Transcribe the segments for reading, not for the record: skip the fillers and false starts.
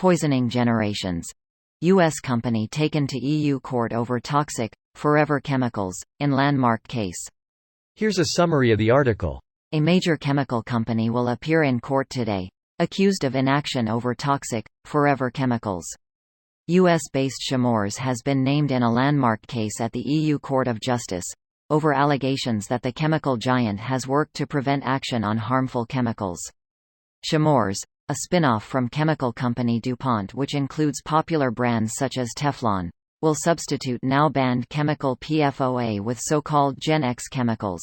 Poisoning generations. U.S. company taken to EU court over toxic, forever chemicals, in landmark case. Here's a summary of the article. A major chemical company will appear in court today, accused of inaction over toxic, forever chemicals. U.S.-based Chemours has been named in a landmark case at the EU Court of Justice, over allegations that the chemical giant has worked to prevent action on harmful chemicals. Chemours, a spin-off from chemical company DuPont which includes popular brands such as Teflon, will substitute now-banned chemical PFOA with so-called Gen X chemicals.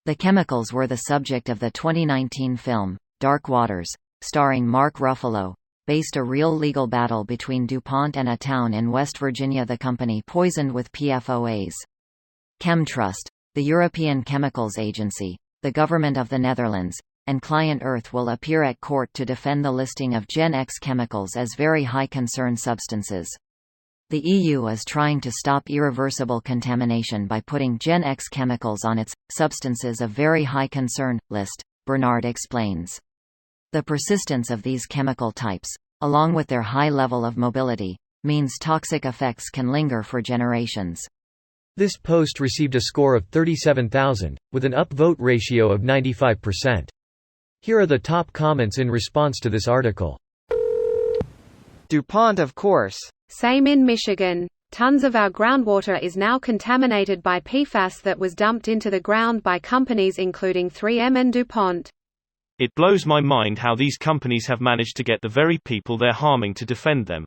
The chemicals were the subject of the 2019 film, Dark Waters, starring Mark Ruffalo, based a real legal battle between DuPont and a town in West Virginia the company poisoned with PFOAs. Chemtrust, the European Chemicals Agency, the government of the Netherlands, and Client Earth will appear at court to defend the listing of Gen X chemicals as very high concern substances. The EU is trying to stop irreversible contamination by putting Gen X chemicals on its substances of very high concern list, Bernard explains. The persistence of these chemical types, along with their high level of mobility, means toxic effects can linger for generations. This post received a score of 37,000, with an upvote ratio of 95%. Here are the top comments in response to this article. DuPont, of course. Same in Michigan. Tons of our groundwater is now contaminated by PFAS that was dumped into the ground by companies including 3M and DuPont. It blows my mind how these companies have managed to get the very people they're harming to defend them.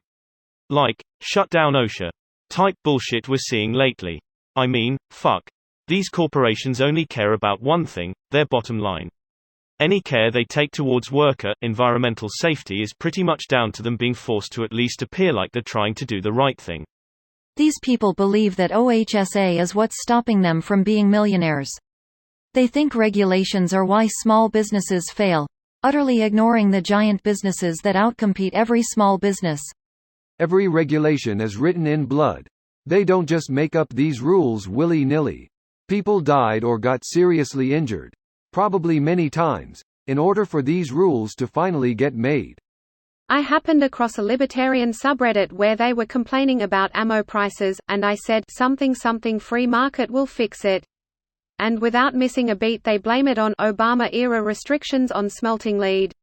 Like, shut down OSHA. Type bullshit we're seeing lately. I mean, fuck. These corporations only care about one thing, their bottom line. Any care they take towards worker, environmental safety is pretty much down to them being forced to at least appear like they're trying to do the right thing. These people believe that OHSA is what's stopping them from being millionaires. They think regulations are why small businesses fail, utterly ignoring the giant businesses that outcompete every small business. Every regulation is written in blood. They don't just make up these rules willy-nilly. People died or got seriously injured, probably many times, in order for these rules to finally get made. I happened across a libertarian subreddit where they were complaining about ammo prices, and I said, something free market will fix it. And without missing a beat they blame it on Obama-era restrictions on smelting lead.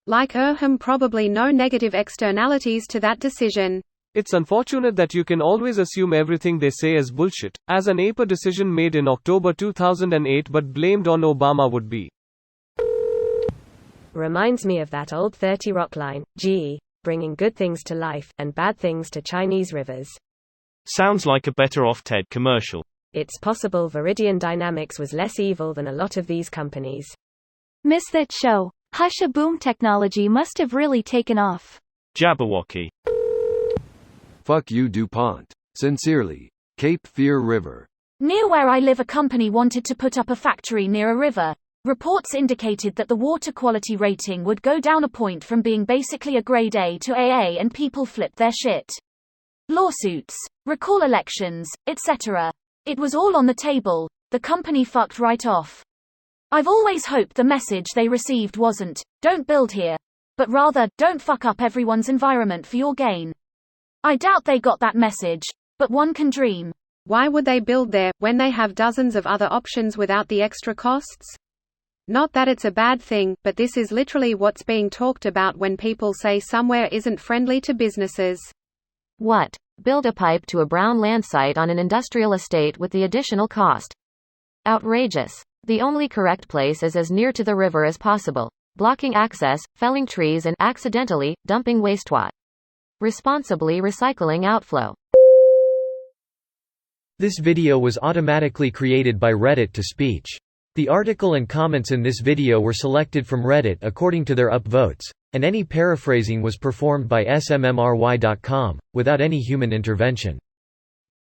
Like probably no negative externalities to that decision. It's unfortunate that you can always assume everything they say is bullshit, as an APA decision made in October 2008 but blamed on Obama would be. Reminds me of that old 30 Rock line, GE, bringing good things to life, and bad things to Chinese rivers. Sounds like a Better Off Ted commercial. It's possible Viridian Dynamics was less evil than a lot of these companies. Miss that show. Husha Boom technology must have really taken off. Jabberwocky. Fuck you DuPont. Sincerely, Cape Fear River. Near where I live a company wanted to put up a factory near a river. Reports indicated that the water quality rating would go down a point from being basically a grade A to AA and people flipped their shit. Lawsuits, recall elections, etc. It was all on the table. The company fucked right off. I've always hoped the message they received wasn't, don't build here, but rather, don't fuck up everyone's environment for your gain. I doubt they got that message, but one can dream. Why would they build there, when they have dozens of other options without the extra costs? Not that it's a bad thing, but this is literally what's being talked about when people say somewhere isn't friendly to businesses. What? Build a pipe to a brown land site on an industrial estate with the additional cost. Outrageous. The only correct place is as near to the river as possible, blocking access, felling trees and, accidentally, dumping wastewater. Responsibly recycling outflow. This video was automatically created by Reddit to speech. The article and comments in this video were selected from Reddit according to their upvotes, and any paraphrasing was performed by smmry.com, without any human intervention.